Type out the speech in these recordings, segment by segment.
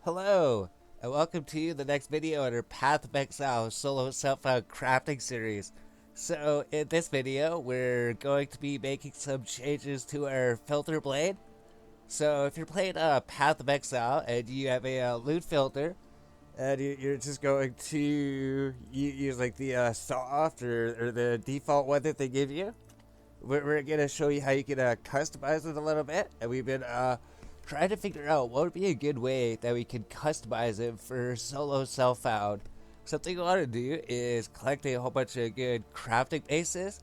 Hello, and welcome to the next video in our Path of Exile solo self-found crafting series. So, in this video, we're going to be making some changes to our filter blade. So, if you're playing Path of Exile and you have a loot filter, and you're just going to use like the soft or the default one that they give you, we're gonna show you how you can customize it a little bit, and we've been trying to figure out what would be a good way that we can customize it for solo self-found. Something we want to do is collect a whole bunch of good crafting bases.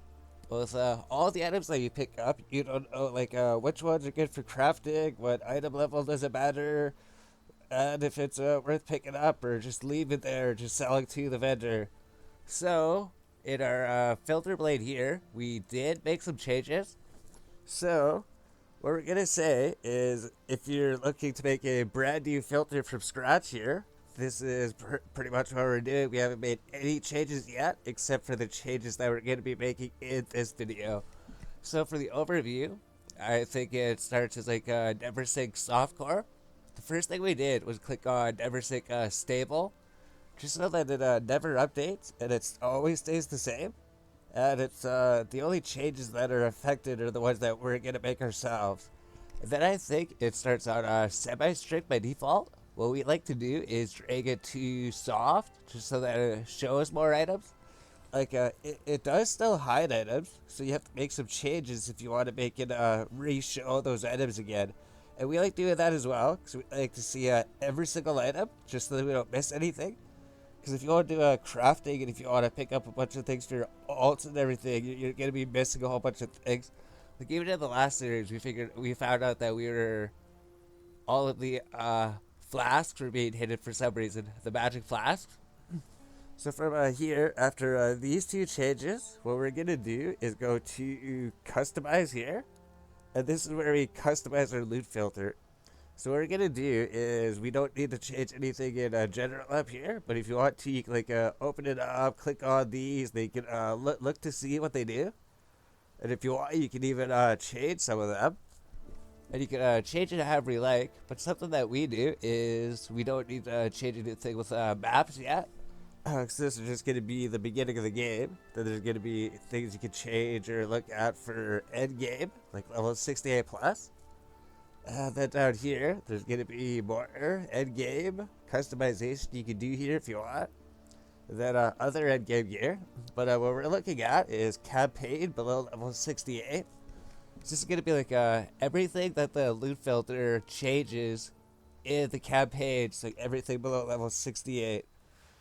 With all the items that you pick up, you don't know like which ones are good for crafting, what item level does it matter, and if it's worth picking up or just leave it there, just selling to the vendor. So, in our filter blade here, we did make some changes. So, what we're gonna say is if you're looking to make a brand new filter from scratch here, this is pretty much what we're doing. We haven't made any changes yet, except for the changes that we're gonna be making in this video. So, for the overview, I think it starts as like never sync softcore. The first thing we did was click on never sync stable, just so that it never updates and it always stays the same. And it's the only changes that are affected are the ones that we're gonna make ourselves. And then I think it starts on semi-strict by default. What we like to do is drag it to soft, just so that it shows more items. Like it does still hide items, so you have to make some changes if you want to make it re-show those items again. And we like doing that as well, because we like to see every single item, just so that we don't miss anything. Because if you want to do crafting and if you want to pick up a bunch of things for your alts and everything, you're going to be missing a whole bunch of things. Like even in the last series, we found out that all of the flasks were being hidden for some reason. The magic flasks. So from here, after these two changes, what we're going to do is go to customize here. And this is where we customize our loot filter. So what we're gonna do is we don't need to change anything in general up here, but if you want to, you can like open it up, click on these. They can look to see what they do, and if you want, you can even change some of them, and you can change it however you like. But something that we do is we don't need to change anything with maps yet. Because this is just going to be the beginning of the game. Then there's going to be things you can change or look at for end game, like level 68 plus. Then down here, there's going to be more end game customization you can do here if you want. Then other end game gear. But what we're looking at is campaign below level 68. This is going to be like everything that the loot filter changes in the campaign, so everything below level 68.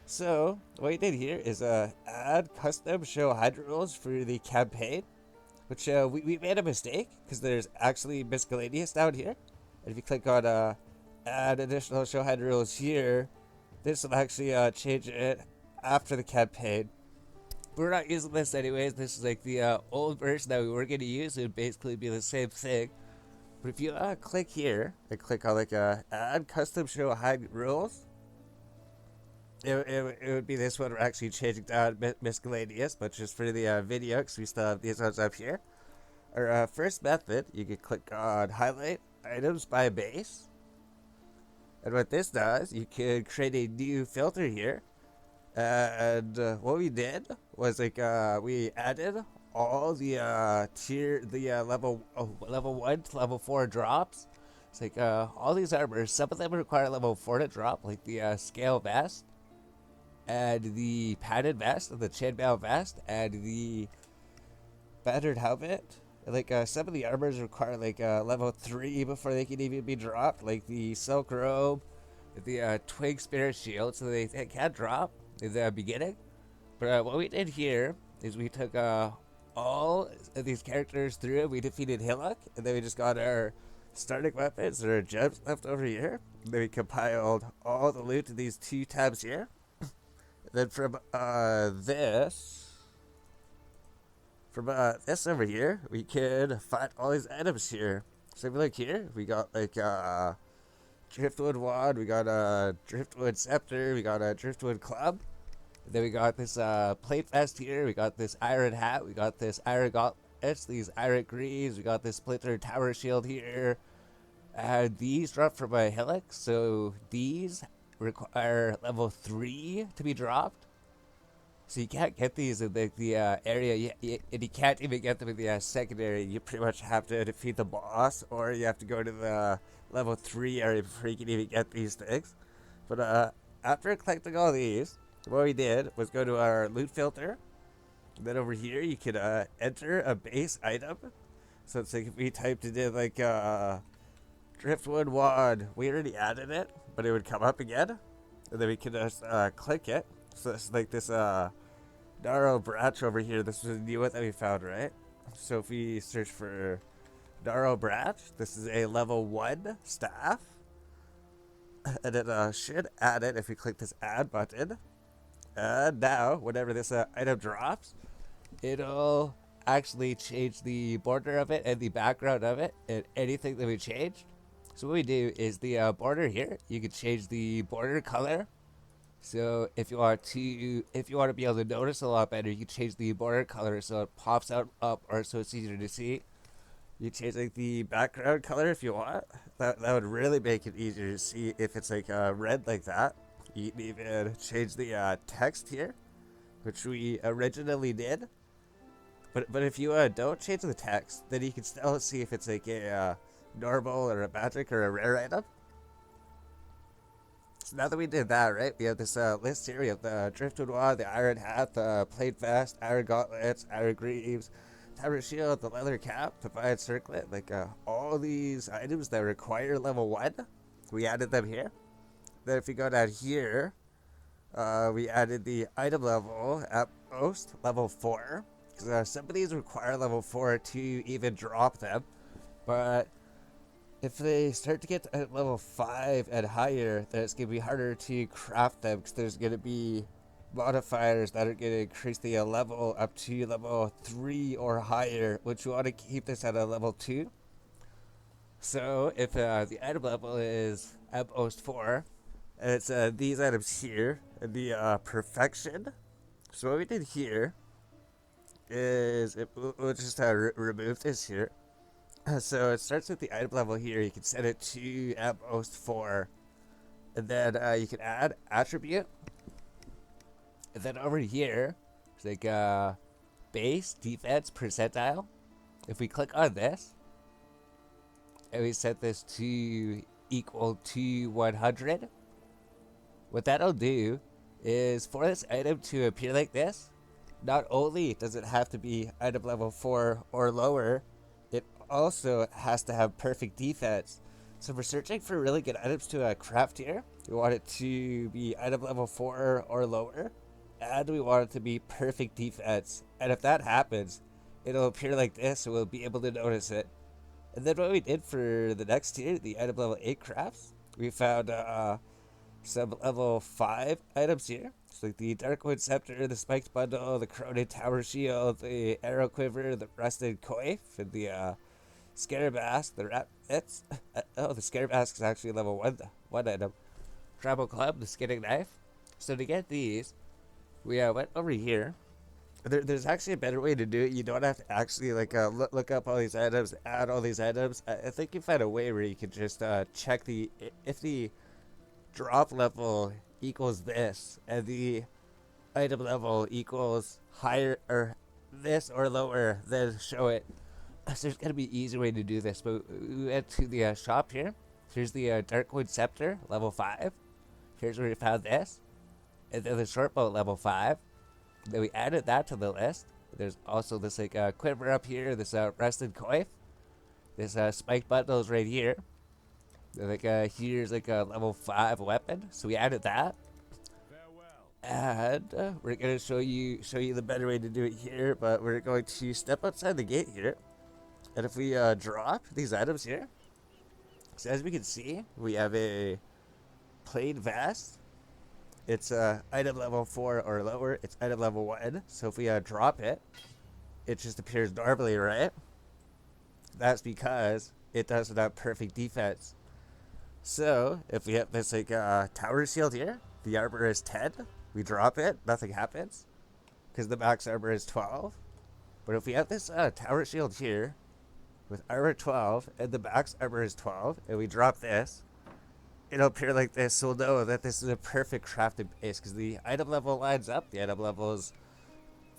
So what we did here is add custom show hydro rules for the campaign, which we made a mistake because there's actually miscellaneous down here. And if you click on add additional show hide rules here, this will actually change it after the campaign. We're not using this anyways. This is like the old version that we were going to use. It would basically be the same thing. But if you click here and click on like add custom show hide rules, it would be this one. We're actually changing down miscellaneous, but just for the video, because we still have these ones up here. Our first method, you can click on highlight items by base. And what this does, you can create a new filter here. And what we did was like we added all the level 1 to level 4 drops. It's like all these armors, some of them require level 4 to drop, like the scale vest and the padded vest and the chainmail vest and the battered helmet. Like some of the armors require like level 3 before they can even be dropped, like the silk robe, the twig spirit shield, so they can't drop in the beginning. But what we did here is we took all of these characters through, we defeated Hillock, and then we just got our starting weapons or gems left over here. And then we compiled all the loot to these two tabs here. And then from this over here, we could find all these items here. So if we look here, we got like driftwood wand, we got a driftwood scepter, we got a driftwood club. And then we got this plate vest here, we got this iron hat, we got this iron gauntlets, these iron greaves, we got this splinter tower shield here. These drop from a helix, so these require level 3 to be dropped. So you can't get these in the area, and you can't even get them in the secondary. You pretty much have to defeat the boss, or you have to go to the level 3 area before you can even get these things. But after collecting all these, what we did was go to our loot filter. Then over here, you could enter a base item. So it's like if we typed it in like driftwood wad, we already added it, but it would come up again. And then we could just click it. So it's like this Darrow branch over here. This is a new one that we found, right? So if we search for Darrow branch, this is a level 1 staff. And it should add it if we click this add button. And now, whenever this item drops, it'll actually change the border of it and the background of it and anything that we changed. So what we do is the border here, you can change the border color. So if you want to be able to notice a lot better, you can change the border color so it pops out up or so it's easier to see. You change like the background color if you want. That would really make it easier to see if it's like red like that. You can even change the text here, which we originally did. But if you don't change the text, then you can still see if it's like a normal or a magic or a rare item. So now that we did that, right, we have this list here. We have the driftwood wad, the iron hat, the plate vest, iron gauntlets, iron greaves, tower shield, the leather cap, the vine circlet, like all these items that require level 1. We added them here. Then if you go down here, we added the item level at most level 4. Because some of these require level 4 to even drop them. But if they start to get to level 5 and higher, then it's going to be harder to craft them. Because there's going to be modifiers that are going to increase the level up to level 3 or higher. Which you want to keep this at a level 2. So if the item level is at most 4, and it's these items here, and the perfection. So what we did here is we'll just remove this here. So it starts with the item level here. You can set it to at most 4, and then you can add attribute. And then over here, it's like base defense percentile. If we click on this, and we set this to equal to 100, what that'll do is for this item to appear like this, not only does it have to be item level 4 or lower, it also has to have perfect defense. So if we're searching for really good items to craft here, we want it to be item level 4 or lower, and we want it to be perfect defense. And if that happens, it'll appear like this, so we'll be able to notice it. And then what we did for the next tier, the item level 8 crafts, we found some level 5 items here. So like the Darkwood Scepter, the Spiked Bundle, the Corroded Tower Shield, the Arrow Quiver, the Rusted Coif, and the Scarab Mask, the Rat Bits. The Scarab Mask is actually level 1 item. Tribal Club, the Skinning Knife. So to get these, we went over here. There's actually a better way to do it. You don't have to actually like look up all these items, add all these items. I think you find a way where you can just check if the drop level equals this and the item level equals higher or this or lower, then show it. So there's gotta be an easy way to do this. But we went to the shop here. Here's the Darkwood Scepter, level 5. Here's where we found this. And then the short bow, level 5. Then we added that to the list. There's also this like quiver up here, this rusted coif, this spiked bundles right here. Then, like here's like a level 5 weapon, so we added that. And we're gonna show you the better way to do it here, but we're going to step outside the gate here, and if we drop these items here, so as we can see, we have a plain vest. It's item level 4 or lower. It's item level 1. So if we drop it, it just appears normally, right? That's because it doesn't have perfect defense. So if we have this like tower shield here, the armor is 10. We drop it, nothing happens, because the max armor is 12. But if we have this tower shield here, with armor 12, and the max armor is 12, and we drop this, it'll appear like this, so we'll know that this is a perfect crafting base, because the item level lines up, the item level is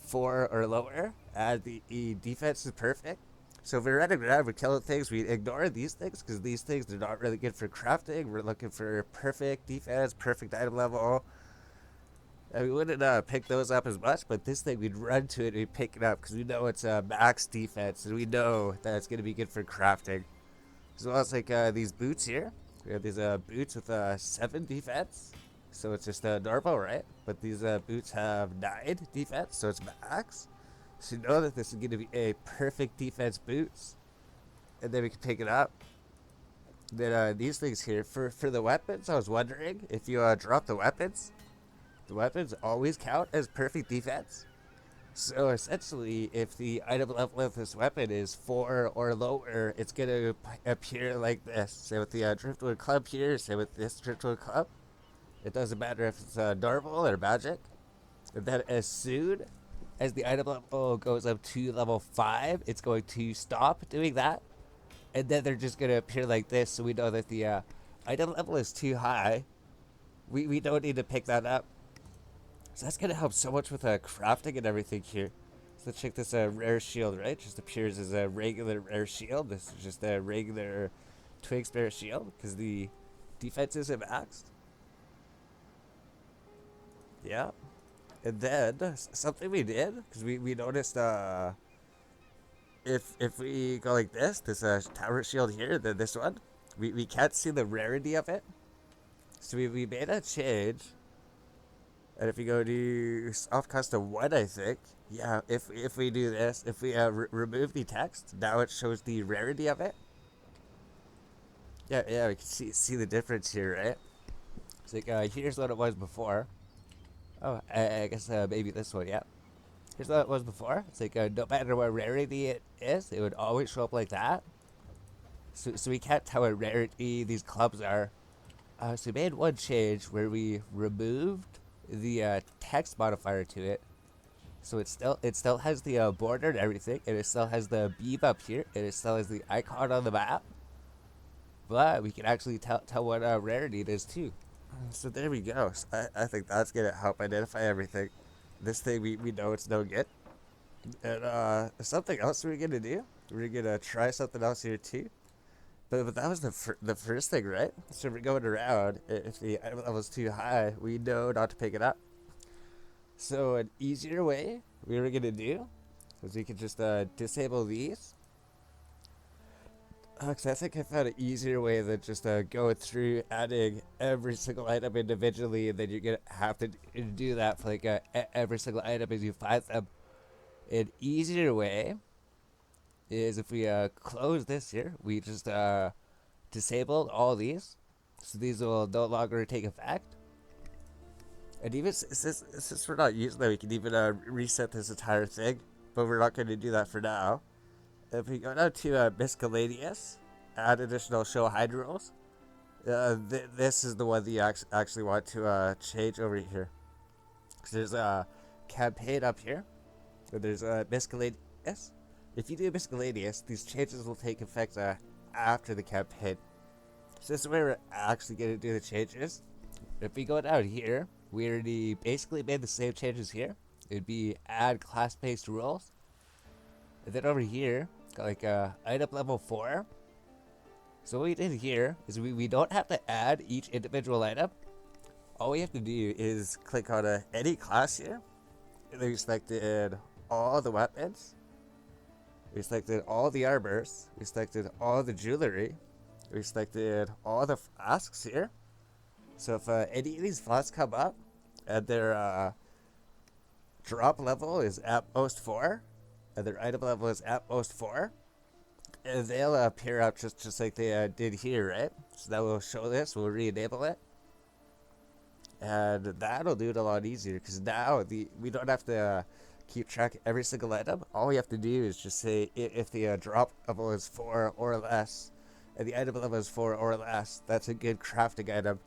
4 or lower, and the defense is perfect. So if we're running around, we're killing things, we ignore these things, because these things are not really good for crafting. We're looking for perfect defense, perfect item level, and we wouldn't pick those up as much, but this thing, we'd run to it and we'd pick it up, because we know it's a max defense, and we know that it's going to be good for crafting. As well as like these boots here. We have these boots with 7 defense, so it's just normal, right? But these boots have 9 defense, so it's max. So you know that this is going to be a perfect defense boots, and then we can pick it up. Then these things here for the weapons, I was wondering if you drop the weapons always count as perfect defense. So essentially, if the item level of this weapon is 4 or lower, it's going to appear like this. Say with the driftwood club here, say with this driftwood club. It doesn't matter if it's normal or magic. And then as soon as the item level goes up to level 5, it's going to stop doing that. And then they're just going to appear like this, so we know that the item level is too high. We don't need to pick that up. So that's going to help so much with crafting and everything here. So let's check this rare shield, right? Just appears as a regular rare shield. This is just a regular twig spare shield because the defense isn't maxed. Yeah. And then something we did, because we noticed if we go like this tower shield here, then this one, we can't see the rarity of it. So we made a change. And if you go to soft custom 1, I think, yeah, if we do this, if we remove the text, now it shows the rarity of it. Yeah, we can see the difference here, right? It's like, here's what it was before. Oh, I guess maybe this one, yeah. Here's what it was before. It's like, no matter what rarity it is, it would always show up like that. So we can't tell what rarity these clubs are. So we made one change where we removed the text modifier to it, so it still has the border and everything, and it still has the beam up here, and it still has the icon on the map, but we can actually tell what rarity it is too. So there we go. So I think that's gonna help identify everything. This thing we know it's no good. And something else we're gonna do, we're gonna try something else here too. But that was the first thing, right? So we're going around. If the item level is too high, we know not to pick it up. So an easier way we were gonna do is we could just disable these. Cause I think I found an easier way than just going through adding every single item individually, and then you're gonna have to do that for like every single item as you find them. An easier way is if we close this here, we just disabled all these, so these will no longer take effect. And even since we're not using them, we can even reset this entire thing, but we're not going to do that for now. If we go down to miscellaneous, add additional show hide rules, this is the one that you actually want to change over here. Because there's a campaign up here, and there's miscellaneous. If you do miscellaneous, these changes will take effect after the campaign. So this is where we're actually going to do the changes. If we go down here, we already basically made the same changes here. It'd be add class-based rules. And then over here, got like item level 4. So what we did here is we don't have to add each individual item. All we have to do is click on any class here. And then we selected all the weapons. We selected all the armors. We selected all the jewelry. We selected all the flasks here. So if any of these flasks come up and their drop level is at most 4, and their item level is at most 4, and they'll appear up just like they did here, right? So that will show this. We'll re-enable it. And that'll do it a lot easier, because now we don't have to keep track of every single item. All we have to do is just say if the drop level is 4 or less, and the item level is 4 or less, that's a good crafting item.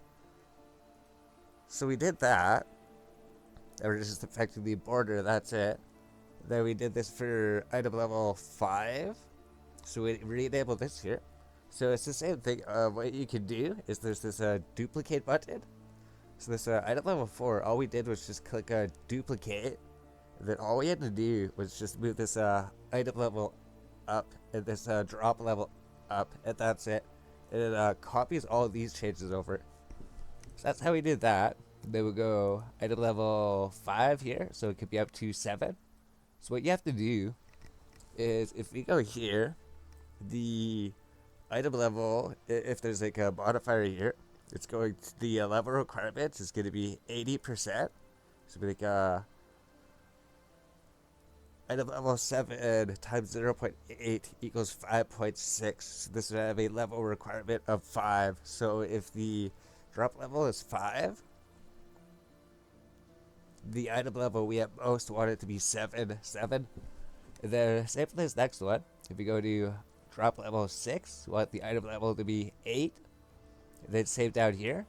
So we did that. And we're just affecting the border, that's it. Then we did this for item level 5. So we re-enable this here. So it's the same thing. What you can do is there's this duplicate button. So this item level 4, all we did was just click duplicate. And then all we had to do was just move this item level up and this drop level up, and that's it. And it copies all of these changes over. So that's how we did that. Then we go item level 5 here, so it could be up to 7. So what you have to do is if we go here, the item level, if there's like a modifier here, it's going to the level requirements is going to be 80%. So be like item level 7 times 0.8 equals 5.6. So this would have a level requirement of 5. So if the drop level is 5, the item level we at most want it to be 7. And then same for this next one. If we go to drop level 6, we want the item level to be 8. And then same down here.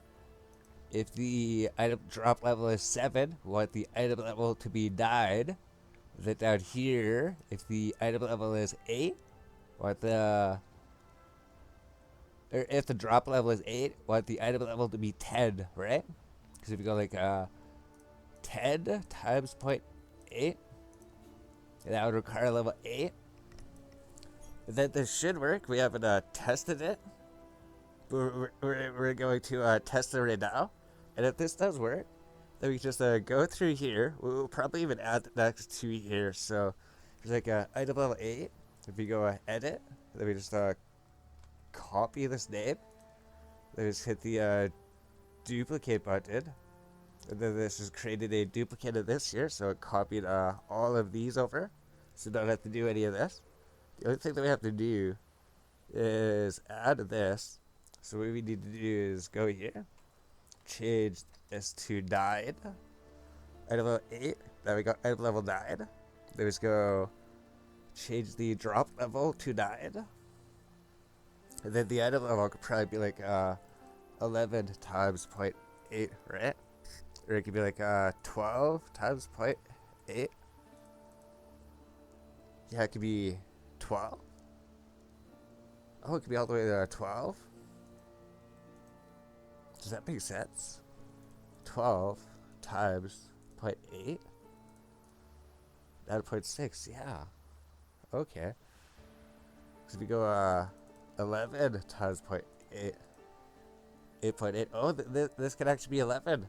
If the item drop level is 7, we want the item level to be 9. Then down here, if the item level is 8, want the or if the drop level is 8, want the item level to be 10, right? Because if you go like 10 times 0.8, that would require level 8. And then this should work. We haven't tested it. We're going to test it right now. And if this does work, then we just go through here. We'll probably even add the next 2 here. So there's like item level 8. If we go edit, then we just copy this name. Then just hit the duplicate button. And then this has created a duplicate of this here. So it copied all of these over. So don't have to do any of this. The only thing that we have to do is add this. So what we need to do is go here, change this to 9, item level 8, then we got item level 9, then we just go change the drop level to 9, and then the item level could probably be like 11 times 0.8, right? Or it could be like 12 times 0.8. Yeah, it could be 12. Oh, it could be all the way to 12. Does that make sense? 12 times 0.8? 9.6, yeah. Okay. So if we go 11 times 0.8, 8.8. Oh, this could actually be 11.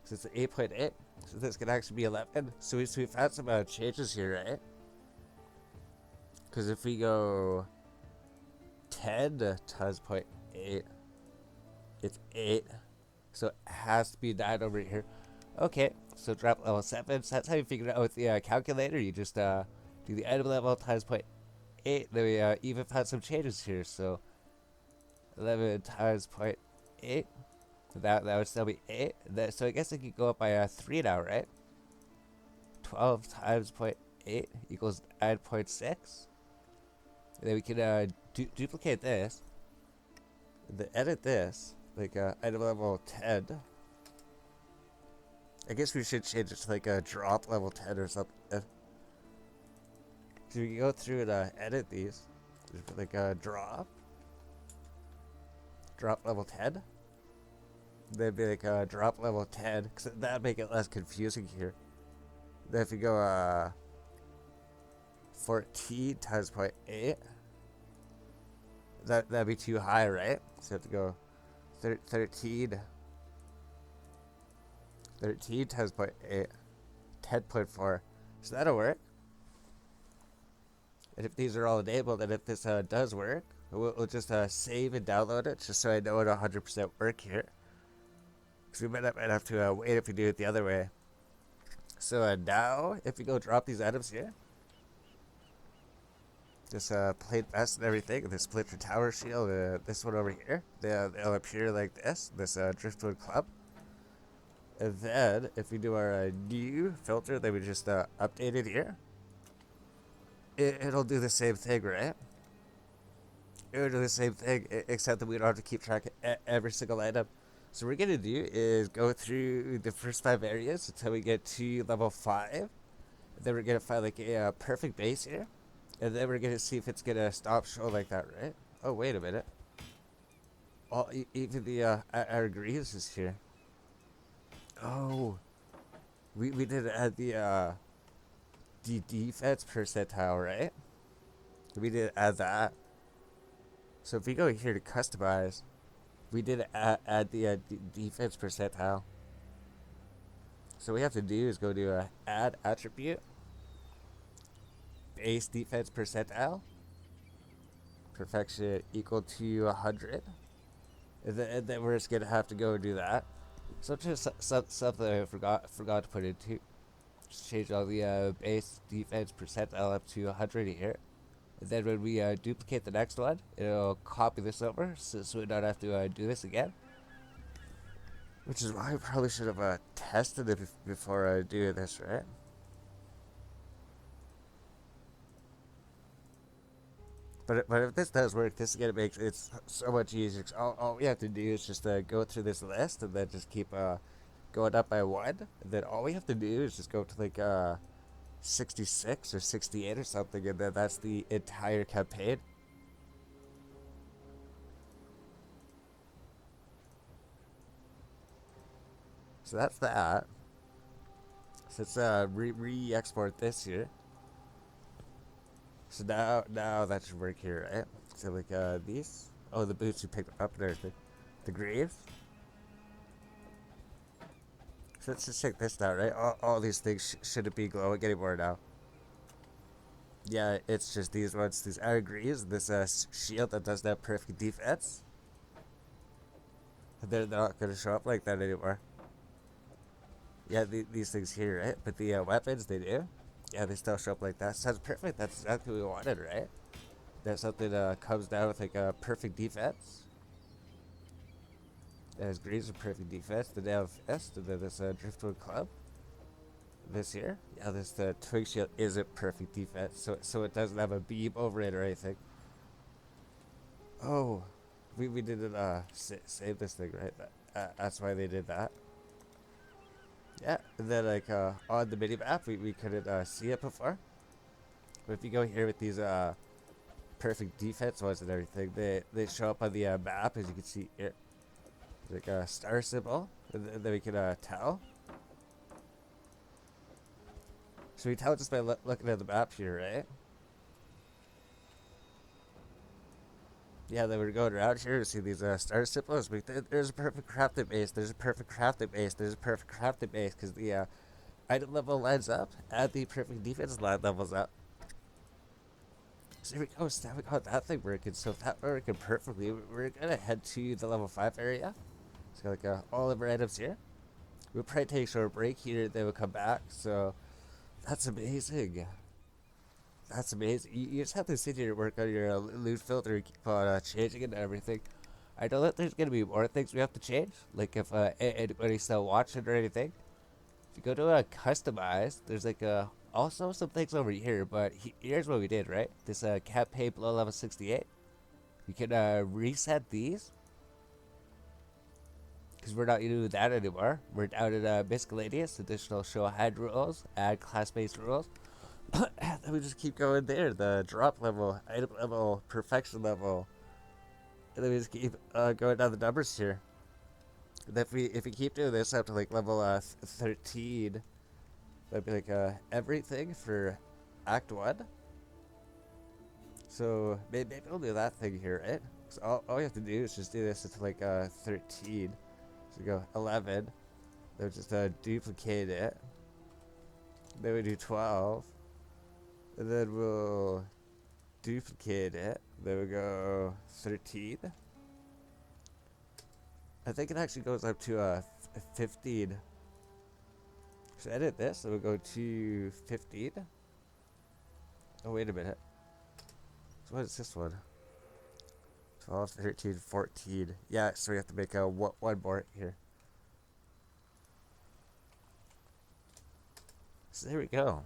So it's 8.8. So this could actually be 11. So we found some changes here, right? Because if we go 10 times 0.8, it's 8. So it has to be 9 over here. Okay, so drop level 7. So that's how you figure it out with the calculator. You just do the item level times 0.8. Then we even found some changes here. So 11 times 0.8. That would still be 8. So I guess it could go up by 3 now, right? 12 times 0.8 equals 9.6. And then we can duplicate this. And then edit this. Like item level 10. I guess we should change it to like a drop level 10 or something. So we can go through and edit these. Just put like a drop level 10. Then be like a drop level 10, because that'd make it less confusing here. Then if you go 14 times 0.8, that'd be too high, right? So you have to go 13 times 0.8, 10.4. So that'll work. And if these are all enabled, and if this does work, we'll just save and download it, just so I know it'll 100% work here. Because we might have to wait if we do it the other way. So now, if we go drop these items here, this plate vest and everything, this splinter tower shield, this one over here, they'll appear like this driftwood club. And then, if we do our new filter, then we just update it here. It'll do the same thing, right? It'll do the same thing, except that we don't have to keep track of every single item. So what we're going to do is go through the first 5 areas until we get to level 5. Then we're going to find like a perfect base here. And then we're gonna see if it's gonna stop show like that, right? Oh, wait a minute. Oh, even the our greaves is here. Oh, we did add the defense percentile, right? We did add that. So if we go here to customize, we did add the defense percentile. So what we have to do is go to add attribute, base defense percentile, perfection equal to 100. And then we're just gonna have to go do that. So just something I forgot to put into. Just change all the base defense percentile up to 100 here. And then when we duplicate the next one, it'll copy this over, so we don't have to do this again. Which is why I probably should have tested it before I do this, right? But if this does work, this is gonna make it so much easier. All we have to do is just go through this list and then just keep going up by one. And then all we have to do is just go to like 66 or 68 or something, and then that's the entire campaign. So that's that. So let's re-export this here. So now that should work here, right? So like these. Oh, the boots you picked up and everything. The greaves. So let's just check this out, right? All these things shouldn't be glowing anymore now. Yeah, it's just these ones. These iron greaves. This shield that does that perfect defense. They're not gonna show up like that anymore. Yeah, these things here, right? But the weapons, they do. Yeah, they still show up like that. Sounds perfect. That's exactly what we wanted, right? That something comes down with like a perfect defense. That has greaves with perfect defense. The nail fist, and then this driftwood club. This here, yeah, this twig shield isn't perfect defense, so it doesn't have a beam over it or anything. Oh, we didn't save this thing, right? That's why they did that. Yeah, and then like on the mini map, we couldn't see it before. But if you go here with these perfect defense ones and everything, they show up on the map, as you can see here. Like a star symbol, and then we can tell. So we tell just by looking at the map here, right? Yeah, then we're going around here to see these star symbols. There's a perfect crafting base. There's a perfect crafting base. There's a perfect crafting base because the item level lines up and the perfect defense line levels up. So here we go. So now we got that thing working. So if that working perfectly, we're gonna head to the level 5 area. So like all of our items here. We'll probably take a short break here, then we'll come back. So that's amazing. That's amazing. You just have to sit here and work on your loot filter and keep on changing it and everything. I know that there's gonna be more things we have to change. Like if anybody's still watching or anything. If you go to customize, there's like also some things over here. But here's what we did, right? This campaign below level 68. You can reset these because we're not doing that anymore. We're down in miscellaneous, additional show ahead rules, add class-based rules. And then we just keep going there. The drop level, item level, perfection level. And then we just keep going down the numbers here. And if we keep doing this up to like level 13, that'd be like everything for Act 1. So maybe we'll do that thing here, right? So all we have to do is just do this until like 13. So we go 11. Then we just duplicate it. Then we do 12. And then we'll duplicate it. Then we go 13. I think it actually goes up to 15. So edit this, and we'll go to 15. Oh, wait a minute. So what is this one? 12, 13, 14. Yeah, so we have to make one more here. So there we go.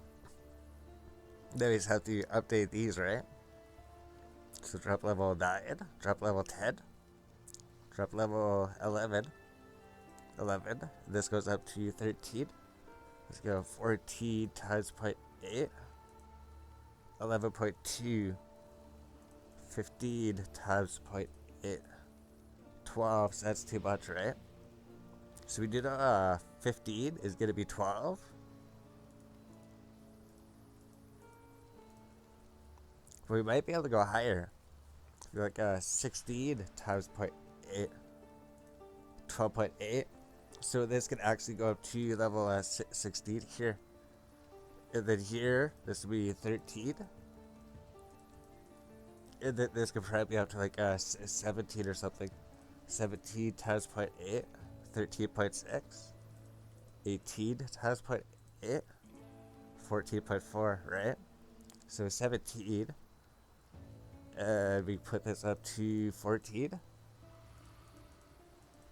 Then we just have to update these, right? So drop level 9, drop level 10, drop level 11, 11. This goes up to 13. Let's go 14 times 0.8. 11.2, 15 times 0.8, 12, so that's too much, right? So we did 15 is going to be 12. We might be able to go higher. Like 16 times 0.8, 12.8. So this can actually go up to level 16 here. And then here, this will be 13. And then this could probably be up to like 17 or something. 17 times 0.8, 13.6. 18 times 0.8, 14.4, right? So 17. And we put this up to 14.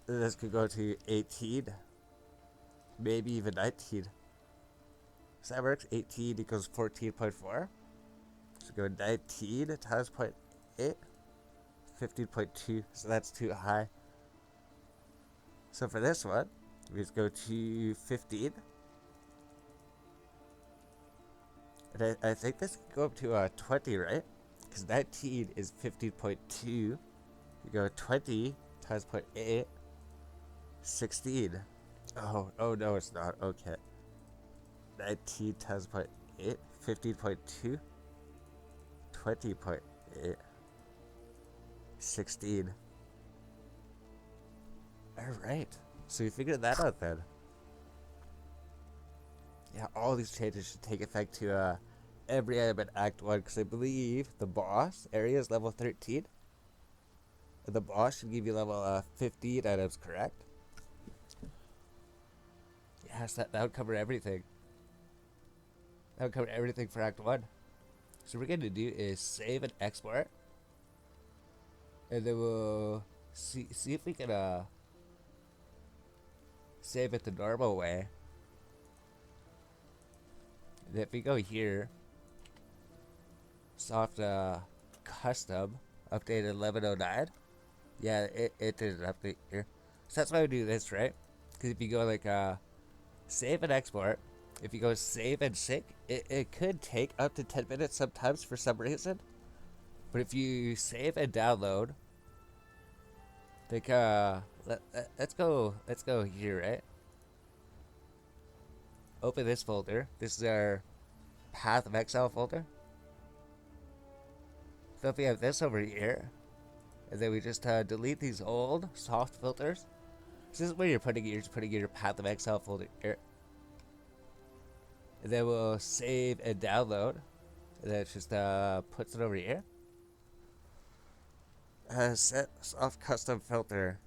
This could go to 18. Maybe even 19. So that works. 18 equals 14.4. So go 19 times 0.8. 15.2. So that's too high. So for this one, we just go to 15. And I think this can go up to 20, right? Because 19 is 15.2. You go 20 times 0.8. 16. Oh no, it's not. Okay. 19 times 0.8. 15.2. 20.8. 16. Alright. So we figured that out then. Yeah, all these changes should take effect to every item in Act 1, because I believe the boss area is level 13. And the boss should give you level 15 items, correct? Yes, that would cover everything. That would cover everything for Act 1. So what we're going to do is save and export. And then we'll see if we can save it the normal way. And if we go here, soft custom, updated 1109. Yeah, it did an update here. So that's why we do this, right? Because if you go like save and export, if you go save and sync, it could take up to 10 minutes sometimes for some reason. But if you save and download, like let's go here, right? Open this folder. This is our Path of Exile folder. So if we have this over here, and then we just delete these old soft filters. So this is where you're putting it. You're just putting in your Path of Exile folder here. And then we'll save and download. And then it just puts it over here. Set soft custom filter.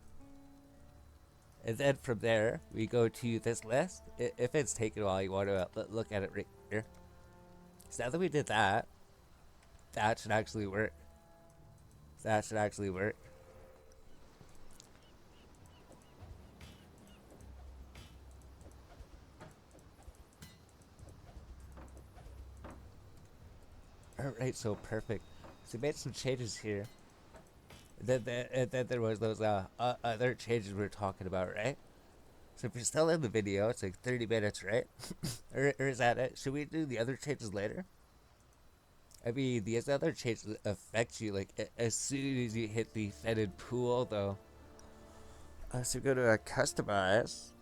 And then from there, we go to this list. If it's taken a while, you want to look at it right here. So now that we did that, that should actually work. That should actually work. Alright, so perfect. So we made some changes here. And then there was those other changes we were talking about, right? So if you're still in the video, it's like 30 minutes, right? or is that it? Should we do the other changes later? I mean, these other changes affect you like as soon as you hit the fetid pool, though. So go to customize,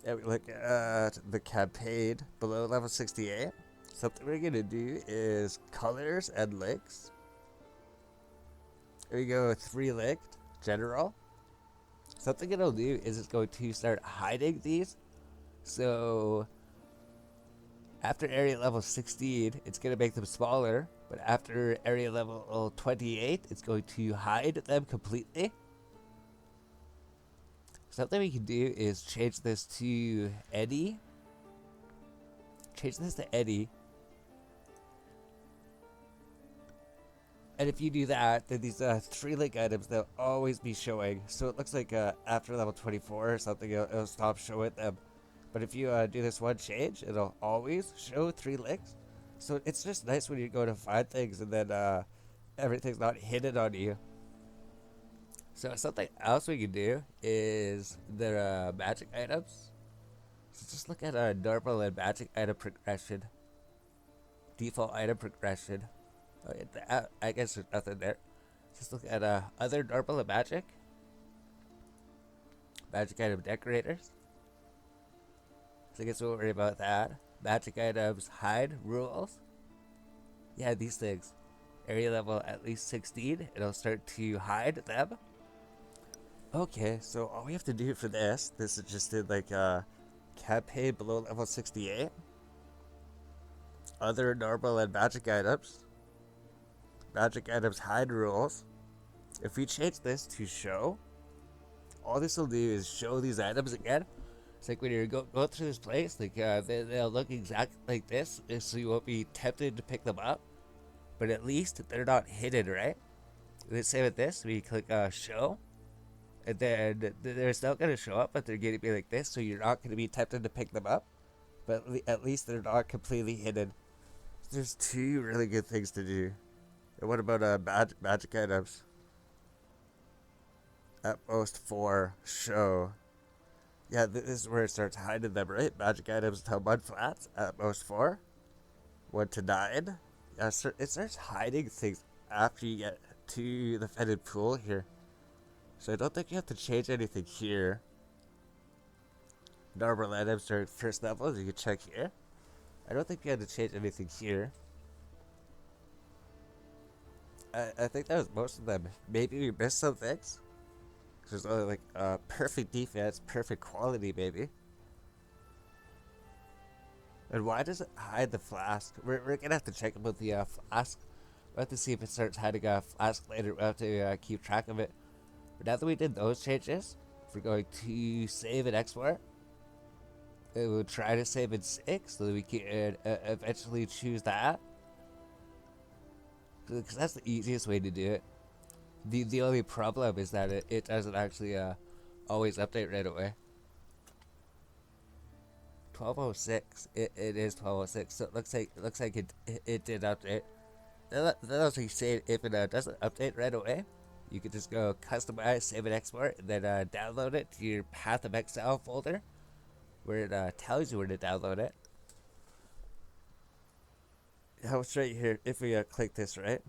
and we look at the campaign below level 68. Something we're gonna do is colors and links. Here we go, 3 linked, general. Something it'll do is it's going to start hiding these. So after area level 16, it's going to make them smaller. But after area level 28, it's going to hide them completely. Something we can do is change this to Eddie. Change this to Eddie. And if you do that, then these 3 link items, they'll always be showing. So it looks like after level 24 or something, it'll stop showing them. But if you do this one change, it'll always show 3 links. So it's just nice when you go to find things and then everything's not hidden on you. So something else we can do is their magic items. So just look at normal and magic item progression. default item progression. Oh, yeah, I guess there's nothing there. Just look at other normal and magic. Magic item decorators. So I guess we'll worry about that. Magic items hide rules. Yeah, these things. Area level at least 16. It'll start to hide them. Okay, so all we have to do for this is just did like campaign below level 68. Other normal and magic items. Magic items hide rules. If we change this to show, all this will do is show these items again. It's like when you're going through this place, like they'll look exactly like this, so you won't be tempted to pick them up. But at least they're not hidden, right? Let's say with this, we click show, and then they're still gonna show up, but they're gonna be like this, so you're not gonna be tempted to pick them up. But at least they're not completely hidden. There's two really good things to do. And what about magic items? At most 4 show. Yeah, this is where it starts hiding them, right? Magic items until mud flats at most 4. 1 to 9. Yeah, it starts hiding things after you get to the fetid pool here. So I don't think you have to change anything here. Normal items are first levels, you can check here. I don't think you had to change anything here. I think that was most of them. Maybe we missed some things. There's only like perfect defense, perfect quality, baby. And why does it hide the flask? We're gonna have to check about the flask. We'll have to see if it starts hiding a flask later. We'll have to keep track of it. But now that we did those changes, we're going to save and export. And we'll try to save in 6 so that we can eventually choose that. Because that's the easiest way to do it. The only problem is that it doesn't actually always update right away. 1206. It is 1206. So it looks like it did update. That also say if it doesn't update right away, you can just go customize, save and export, and then download it to your Path of Exile folder, where it tells you where to download it. How it's right here. If we click this, right,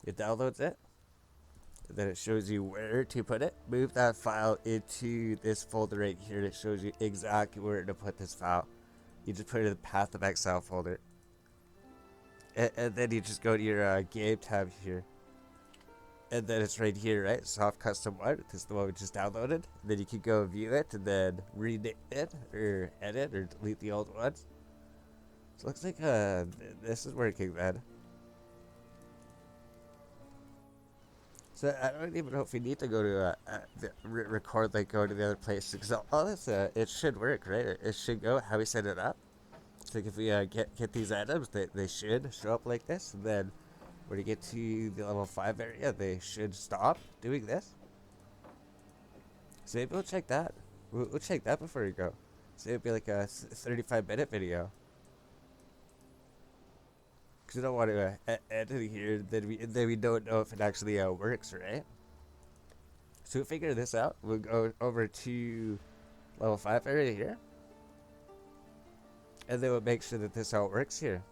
it downloads it. Then it shows you where to put it. Move that file into this folder right here. And it shows you exactly where to put this file. You just put it in the Path of Exile folder. And then you just go to your game tab here. And then it's right here, right? Soft Custom 1. This is the one we just downloaded. And then you can go view it and then rename it or edit or delete the old ones. So it looks like this is working, man. So I don't even know if we need to go to record, like go to the other place, because all this it should work, right? It should go how we set it up. So like if we get these items, they should show up like this, and then when you get to the level 5 area, they should stop doing this. So maybe we'll check that. We'll check that before we go. So it'll be like a 35-minute video. Because we don't want to edit it here, then we don't know if it actually works, right? So we'll figure this out. We'll go over to level 5 area here. And then we'll make sure that this all works here.